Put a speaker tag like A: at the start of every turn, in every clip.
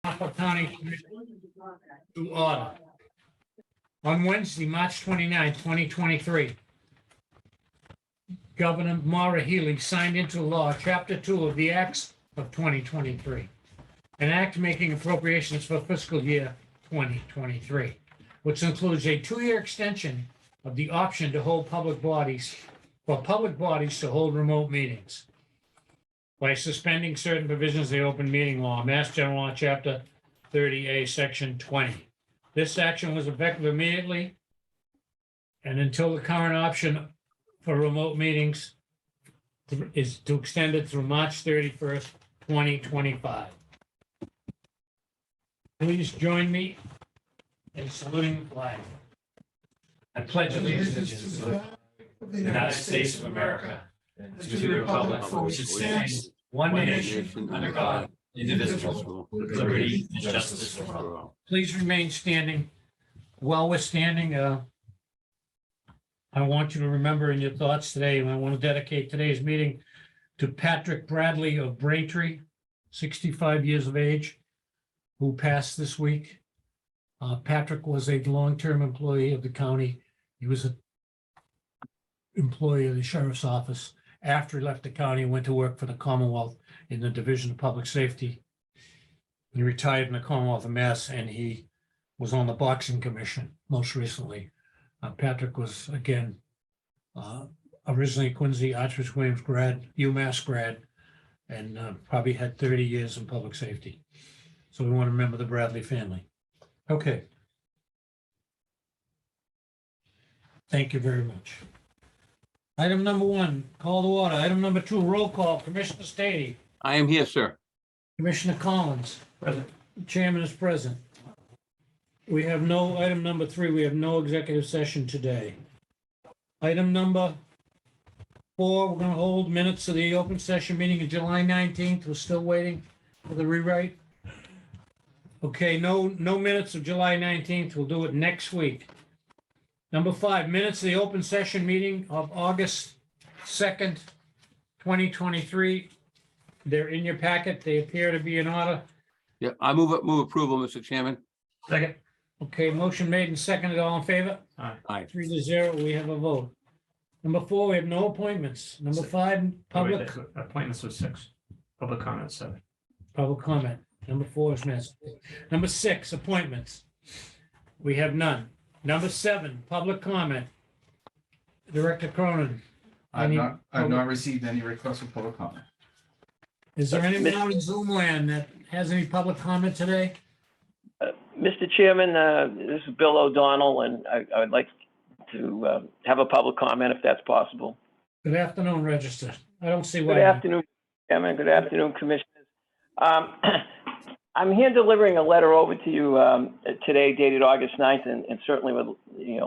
A: Norfolk County Commission to order. On Wednesday, March 29, 2023, Governor Maura Healey signed into law Chapter 2 of the Acts of 2023, an act making appropriations for fiscal year 2023, which includes a 2-year extension of the option to hold public bodies to hold remote meetings by suspending certain provisions of the open meeting law, Mass General Law, Chapter 30A, Section 20. This action was effective immediately and until the current option for remote meetings is to extend it through March 31st, 2025. Please join me in saluting the flag. I pledge allegiance to the United States of America and to the republic for which it stands, one nation, under God, indivisible, with liberty and justice for all. Please remain standing. While we're standing, I want you to remember in your thoughts today, and I want to dedicate today's meeting to Patrick Bradley of Braintree, 65 years of age, who passed this week. Patrick was a long-term employee of the county. He was an employee of the sheriff's office. After he left the county, he went to work for the Commonwealth in the Division of Public Safety. He retired in the Commonwealth of Mass, and he was on the Boxing Commission most recently. Patrick was, again, originally Quincy Archbishop Williams grad, UMass grad, and probably had 30 years in public safety. So we want to remember the Bradley family. Okay. Thank you very much. Item number 1, call to order. Item number 2, roll call. Commissioner Stady.
B: I am here, sir.
A: Commissioner Collins. Present. Chairman is present. We have no, item number 3, we have no executive session today. Item number 4, we're going to hold minutes of the open session meeting of July 19th. We're still waiting for the rewrite. Okay, no minutes of July 19th. We'll do it next week. Number 5, minutes of the open session meeting of August 2nd, 2023. They're in your packet. They appear to be in order.
B: Yeah, I move approval, Mr. Chairman.
A: Second. Okay, motion made and seconded. All in favor?
B: Aye.
A: 3-0. We have a vote. Number 4, we have no appointments. Number 5, public.
C: Appointments was 6. Public comment 7.
A: Public comment. Number 4 is missed. Number 6, appointments. We have none. Number 7, public comment. Director Cronin.
D: I've not received any requests for public comment.
A: Is there anyone out in Zoom land that has any public comment today?
E: Mr. Chairman, this is Bill O'Donnell, and I would like to have a public comment if that's possible.
A: Good afternoon, Register. I don't see why.
E: Good afternoon, Chairman. Good afternoon, Commissioners. I'm here delivering a letter over to you today, dated August 9th, and certainly would,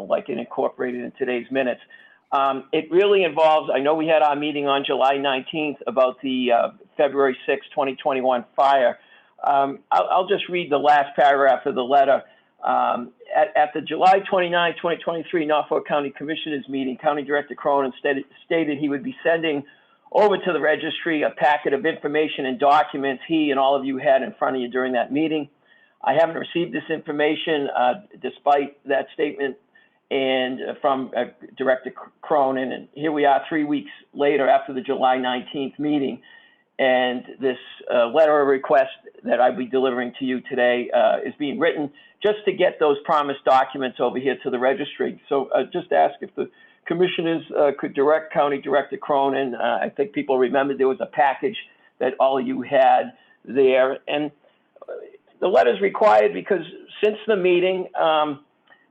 E: like it incorporated in today's minutes. It really involves, I know we had our meeting on July 19th about the February 6, 2021 fire. I'll just read the last paragraph of the letter. At the July 29, 2023 Norfolk County Commissioners meeting, County Director Cronin stated he would be sending over to the registry a packet of information and documents he and all of you had in front of you during that meeting. I haven't received this information despite that statement and from Director Cronin, and here we are 3 weeks later after the July 19th meeting, and this letter of request that I'll be delivering to you today is being written just to get those promised documents over here to the registry. So just ask if the commissioners could direct County Director Cronin. I think people remember there was a package that all of you had there, and the letter is required because since the meeting,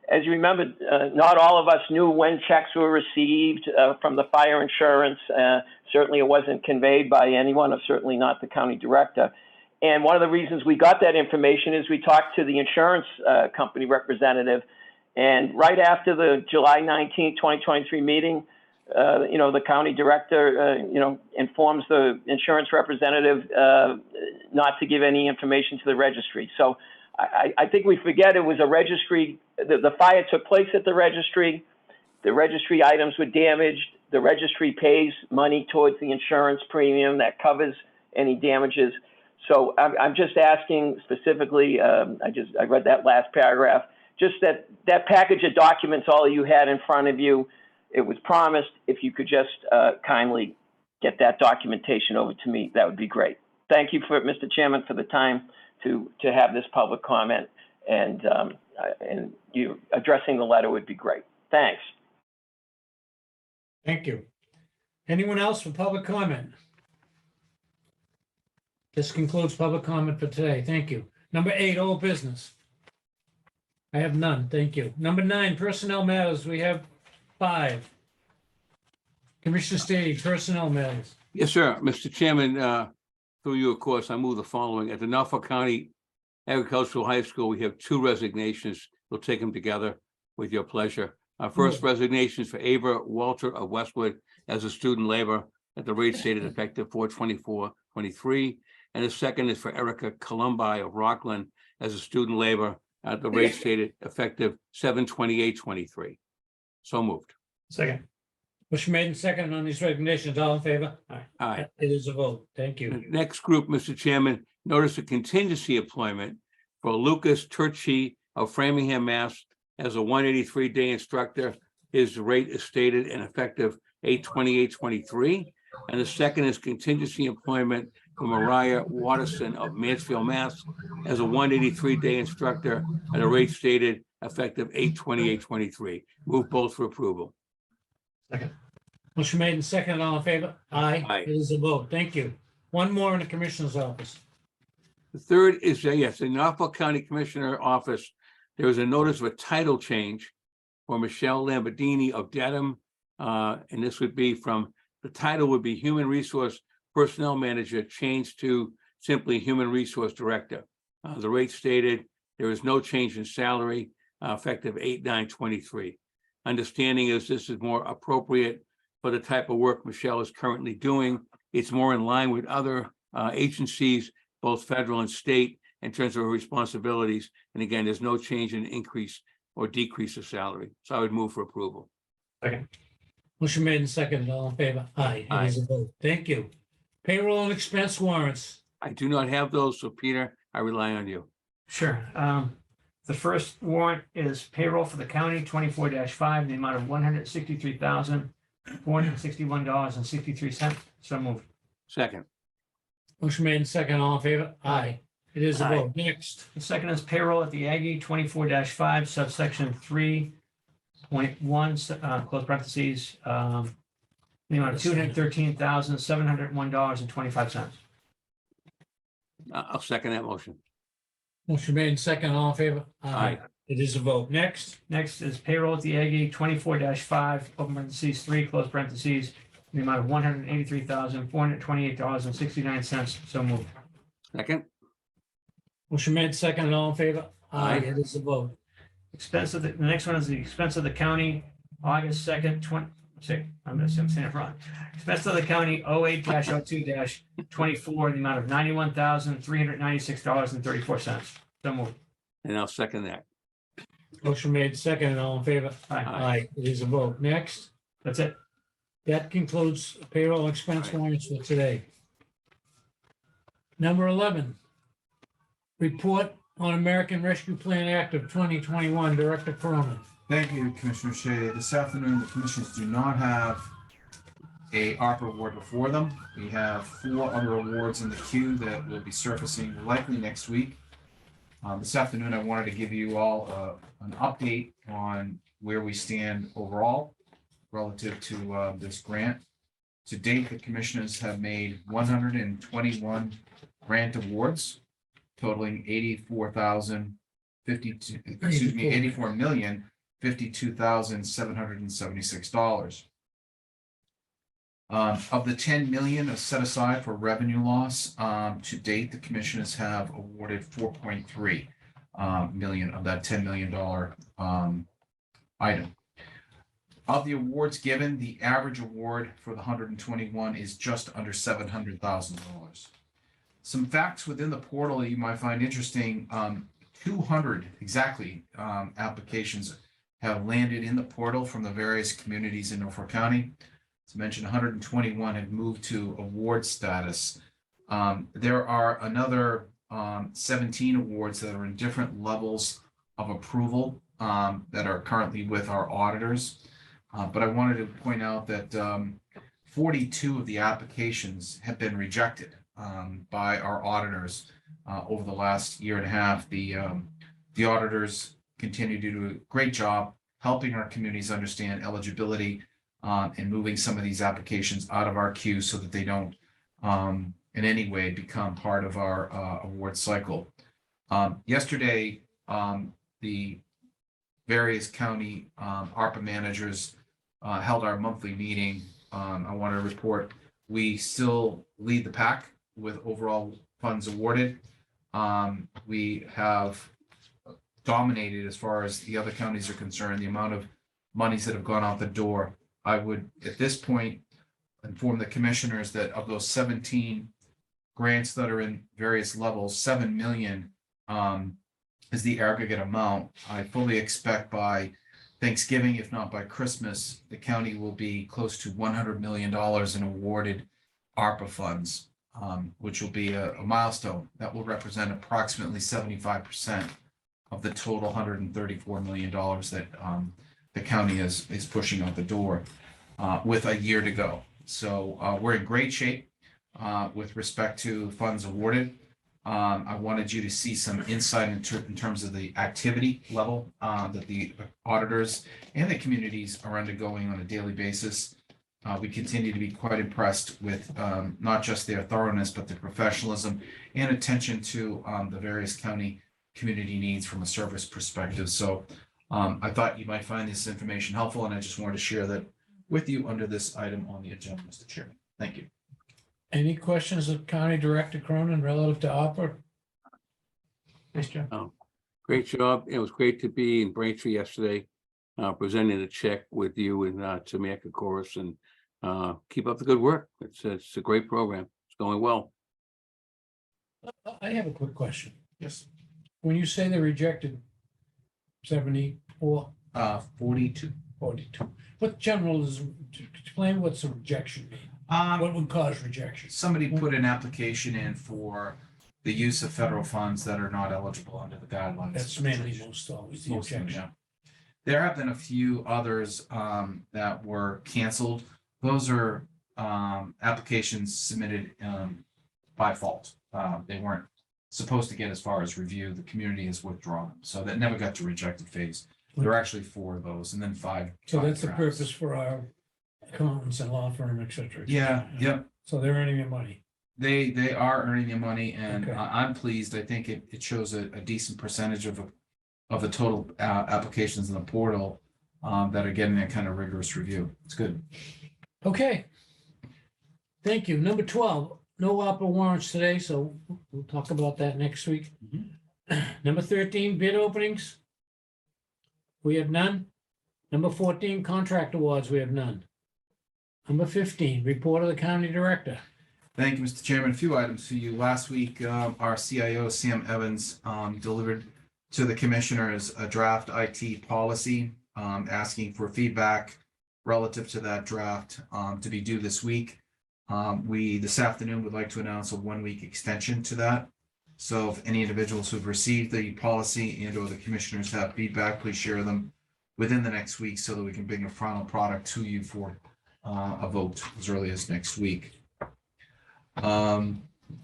E: as you remember, not all of us knew when checks were received from the fire insurance. Certainly it wasn't conveyed by anyone, or certainly not the county director. And one of the reasons we got that information is we talked to the insurance company representative. And right after the July 19, 2023 meeting, the county director, informs the insurance representative not to give any information to the registry. So I think we forget it was a registry. The fire took place at the registry. The registry items were damaged. The registry pays money towards the insurance premium that covers any damages. So I'm just asking specifically, I read that last paragraph, just that package of documents all you had in front of you, it was promised. If you could just kindly get that documentation over to me, that would be great. Thank you for, Mr. Chairman, for the time to have this public comment, and you addressing the letter would be great. Thanks.
A: Thank you. Anyone else for public comment? This concludes public comment for today. Thank you. Number 8, old business. I have none. Thank you. Number 9, personnel matters. We have 5. Commissioner Stady, personnel matters.
B: Yes, sir. Mr. Chairman, through you, of course, I move the following. At the Norfolk County Agricultural High School, we have 2 resignations. We'll take them together with your pleasure. Our first resignation is for Ava Walter of Westwood as a student labor at the rate stated effective 4/24/23. And the second is for Erica Columbi of Rockland as a student labor at the rate stated effective 7/28/23. So moved.
C: Second.
A: Motion made and seconded on these recognitions. All in favor?
B: Aye.
A: It is a vote. Thank
B: The
A: you.
B: next group, Mr. Chairman, notice a contingency employment for Lucas Turchi of Framingham, Mass. As a 183-day instructor. His rate is stated and effective 8/28/23. And the second is contingency employment for Mariah Watterson of Mansfield, Mass. As a 183-day instructor at a rate stated effective 8/28/23. Move both for approval.
C: Second.
A: Motion made and seconded. All in favor? Aye.
B: Aye.
A: It is a vote. Thank you. One more in the commissioner's office.
B: The third is, yes, the Norfolk County Commissioner Office. There was a notice of a title change for Michelle Lamborghini of Dedham. And this would be from, the title would be Human Resource Personnel Manager, changed to simply Human Resource Director. The rate stated, there is no change in salary, effective 8/9/23. Understanding is this is more appropriate for the type of work Michelle is currently doing. It's more in line with other agencies, both federal and state, in terms of her responsibilities. And again, there's no change in increase or decrease of salary. So I would move for approval.
C: Second.
A: Motion made and seconded. All in favor? Aye. It is a vote. Thank you. Payroll and expense warrants.
B: I do not have those, so Peter, I rely on you.
C: Sure. The first warrant is payroll for the county 24-5, the amount of $163,461.63. So moved.
B: Second.
A: Motion made and seconded. All in favor? Aye. It is a
C: Aye.
A: vote. Next.
C: The second is payroll at the Aggie 24-5, subsection 3.1, close parentheses, the amount of $213,701.25.
B: I'll second that motion.
A: Motion made and seconded. All in favor?
B: Aye.
A: It is a vote. Next.
C: Next is payroll at the Aggie 24-5, open parentheses, 3, close parentheses, the amount of $183,428.69. So moved.
B: Second.
A: Motion made and seconded. All in favor?
B: Aye.
A: It is a vote.
C: Expense of the next one is the expense of the county, August 2nd, I'm saying it wrong. Expense of the county 08-02-24, the amount of $91,396.34. So moved.
B: And I'll second that.
A: Motion made, seconded. All in favor?
C: Aye.
A: It is a vote. Next.
C: That's it.
A: That concludes payroll expense warrants for today. Number 11, report on American Rescue Plan Act of 2021, Director Cronin.
D: Thank you, Commissioner Shea. This afternoon, the commissioners do not have a ARPA award before them. We have 4 other awards in the queue that will be surfacing likely next week. This afternoon, I wanted to give you all an update on where we stand overall relative to this grant. To date, the commissioners have made 121 grant awards totaling $84,052,776. Of the 10 million set aside for revenue loss, to date, the commissioners have awarded 4.3 million of that $10 million item. Of the awards given, the average award for the 121 is just under $700,000. Some facts within the portal that you might find interesting: 200 exactly applications have landed in the portal from the various communities in Norfolk County. As mentioned, 121 have moved to award status. There are another 17 awards that are in different levels of approval that are currently with our auditors. But I wanted to point out that 42 of the applications have been rejected by our auditors over the last year and a half. The auditors continue to do a great job helping our communities understand eligibility and moving some of these applications out of our queue so that they don't in any way become part of our award cycle. Yesterday, the various county ARPA managers held our monthly meeting. I want to report we still lead the pack with overall funds awarded. We have dominated as far as the other counties are concerned, the amount of monies that have gone out the door. I would, at this point, inform the commissioners that of those 17 grants that are in various levels, 7 million is the aggregate amount. I fully expect by Thanksgiving, if not by Christmas, the county will be close to $100 million in awarded ARPA funds, which will be a milestone that will represent approximately 75% of the total $134 million that the county is pushing out the door with a year to go. So we're in great shape with respect to funds awarded. I wanted you to see some insight in terms of the activity level that the auditors and the communities are undergoing on a daily basis. We continue to be quite impressed with not just their thoroughness, but the professionalism and attention to the various county community needs from a service perspective. So I thought you might find this information helpful, and I just wanted to share that with you under this item on the agenda, Mr. Chairman. Thank you.
A: Any questions of County Director Cronin relative to opera?
C: Nice job.
B: Great job. It was great to be in Braintree yesterday, presenting a check with you and Tamika Chorus, and keep up the good work. It's a great program. It's going well.
A: I have a quick question.
D: Yes.
A: When you say they rejected 74,
D: 42.
A: 42, what general is, explain what's a rejection mean? What would cause rejection?
D: Somebody put an application in for the use of federal funds that are not eligible under the guidelines.
A: That's mainly most always the
D: Most of them,
A: objection.
D: yeah. There have been a few others that were canceled. Those are applications submitted by fault. They weren't supposed to get as far as review. The community has withdrawn them, so that never got to rejected phase. There are actually 4 of those, and then 5.
A: So
D: 5
A: that's the
D: drafts.
A: purpose for our accountants and law firm, et cetera.
D: Yeah, yep.
A: So they're earning their money.
D: They are earning their money, and
A: Okay.
D: I'm pleased. I think it shows a decent percentage of the total applications in the portal that are getting that kind of rigorous review. It's good.
A: Okay. Thank you. Number 12, no opera warrants today, so we'll talk about that next week. Number 13, bid openings. We have none. Number 14, contract awards. We have none. Number 15, report of the county director.
D: Thank you, Mr. Chairman. A few items for you. Last week, our CIO, Sam Evans, delivered to the commissioners a draft IT policy asking for feedback relative to that draft to be due this week. We, this afternoon, would like to announce a 1-week extension to that. So if any individuals who've received the policy and or the commissioners have feedback, please share them within the next week so that we can bring a final product to you for a vote as early as next week. Let's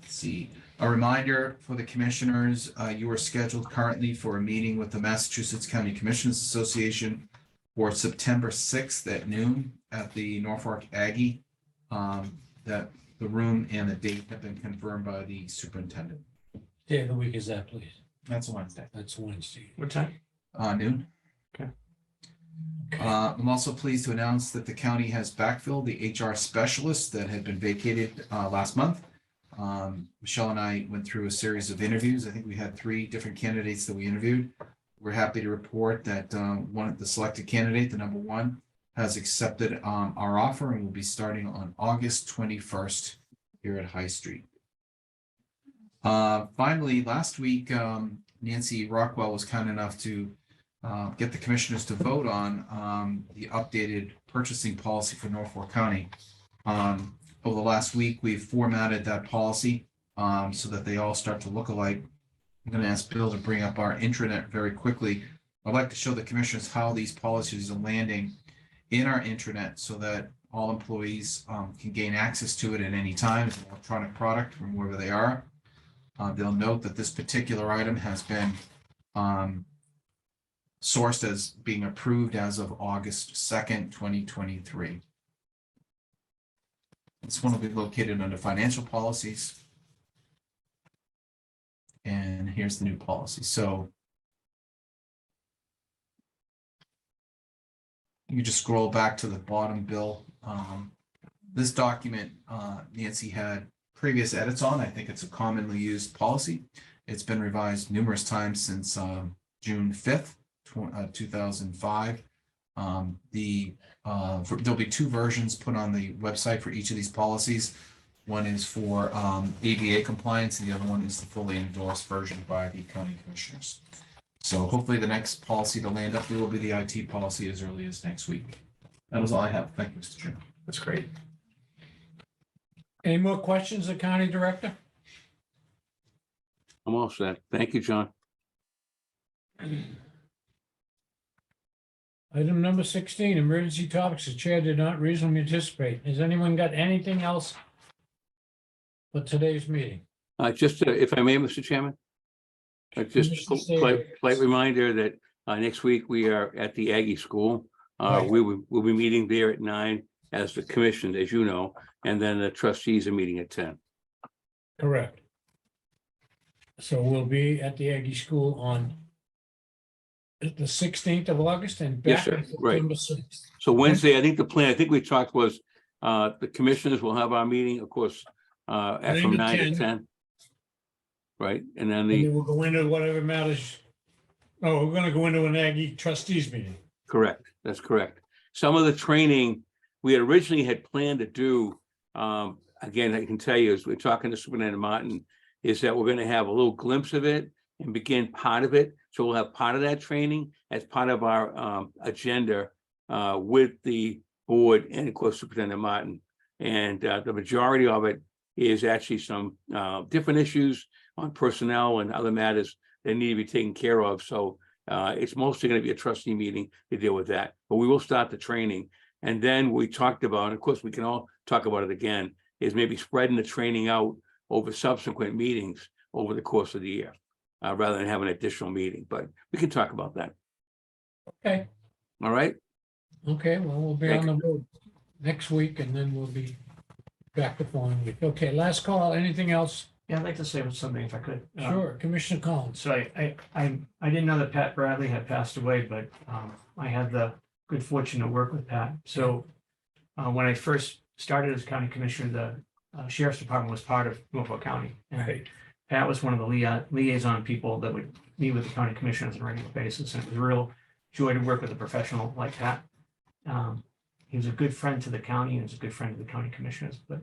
D: see. A reminder for the commissioners, you are scheduled currently for a meeting with the Massachusetts County Commissioners Association for September 6th at noon at the Norfolk Aggie. That the room and the date have been confirmed by the superintendent.
A: Day of the week is that, please?
D: That's a Wednesday.
A: That's Wednesday.
C: What time?
D: Noon.
C: Okay.
D: I'm also pleased to announce that the county has backfilled the HR specialist that had been vacated last month. Michelle and I went through a series of interviews. I think we had 3 different candidates that we interviewed. We're happy to report that the selected candidate, the number 1, has accepted our offer and will be starting on August 21st here at High Street. Finally, last week, Nancy Rockwell was kind enough to get the commissioners to vote on the updated purchasing policy for Norfolk County. Over the last week, we've formatted that policy so that they all start to look alike. I'm going to ask Bill to bring up our intranet very quickly. I'd like to show the commissioners how these policies are landing in our intranet so that all employees can gain access to it at any time. It's an electronic product from wherever they are. They'll note that this particular item has been sourced as being approved as of August 2nd, 2023. This one will be located under financial policies. And here's the new policy. So you just scroll back to the bottom, Bill. This document, Nancy had previous edits on. I think it's a commonly used policy. It's been revised numerous times since June 5th, 2005. There'll be two versions put on the website for each of these policies. One is for ADA compliance, and the other one is the fully endorsed version by the county commissioners. So hopefully the next policy to land up here will be the IT policy as early as next week. That was all I have. Thank you, Mr. Chairman.
C: That's great.
A: Any more questions, the county director?
B: I'm all set. Thank you, John.
A: Item number 16, emergency topics. The chair did not reasonably anticipate. Has anyone got anything else for today's meeting?
B: Just if I may, Mr. Chairman, just
A: Commissioner
B: polite reminder that next week we are at the Aggie School.
A: Right.
B: We'll be meeting there at 9 as the commission, as you know, and then the trustees are meeting at 10.
A: Correct. So we'll be at the Aggie School on the 16th of August and
B: Yes,
A: back
B: sir.
A: on
B: Right.
A: September 6th.
B: So Wednesday, I think the plan, I think we talked was the commissioners will have our meeting, of course, from 9 to 10. Right, and then
A: And
B: the,
A: then we'll go into whatever matters. Oh, we're gonna go into an Aggie trustees meeting.
B: correct, that's correct. Some of the training we had originally had planned to do, again, I can tell you, as we're talking to Superintendent Martin, is that we're gonna have a little glimpse of it and begin part of it. So we'll have part of that training as part of our agenda with the board and of course Superintendent Martin. And the majority of it is actually some different issues on personnel and other matters that need to be taken care of. So it's mostly going to be a trustee meeting to deal with that, but we will start the training. And then we talked about, and of course, we can all talk about it again, is maybe spreading the training out over subsequent meetings over the course of the year, rather than have an additional meeting, but we can talk about that.
A: Okay,
B: All right,
A: okay, well, we'll be on the road next week and then we'll be back the following week. Okay, last call. Anything else?
C: Yeah, I'd like to say something if I could.
A: Sure, Commissioner Collins.
C: So I didn't know that Pat Bradley had passed away, but I had the good fortune to work with Pat. So when I first started as county commissioner, the sheriff's department was part of Norfolk County. And
A: Right.
C: Pat was one of the liaison people that would meet with the county commissioners on a regular basis. And it was a real joy to work with a professional like Pat. He was a good friend to the county and he was a good friend to the county commissioners, but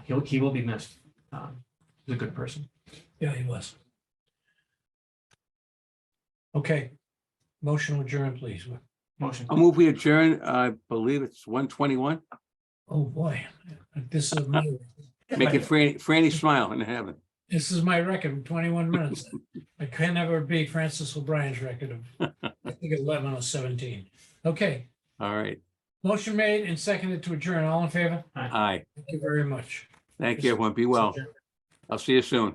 C: he will be missed. He's a good person.
A: Yeah, he was. Okay, motion adjourned, please.
C: Motion.
B: I'll move we adjourn. I believe it's 1:21.
A: Oh, boy, this is my,
B: Making Franny smile in heaven.
A: this is my record, 21 minutes. I can never beat Francis O'Brien's record of, I think, 11 or 17. Okay,
B: All right.
A: motion made and seconded to adjourn. All in favor?
B: Aye.
A: Thank you very much.
B: Thank you, everyone. Be well. I'll see you soon.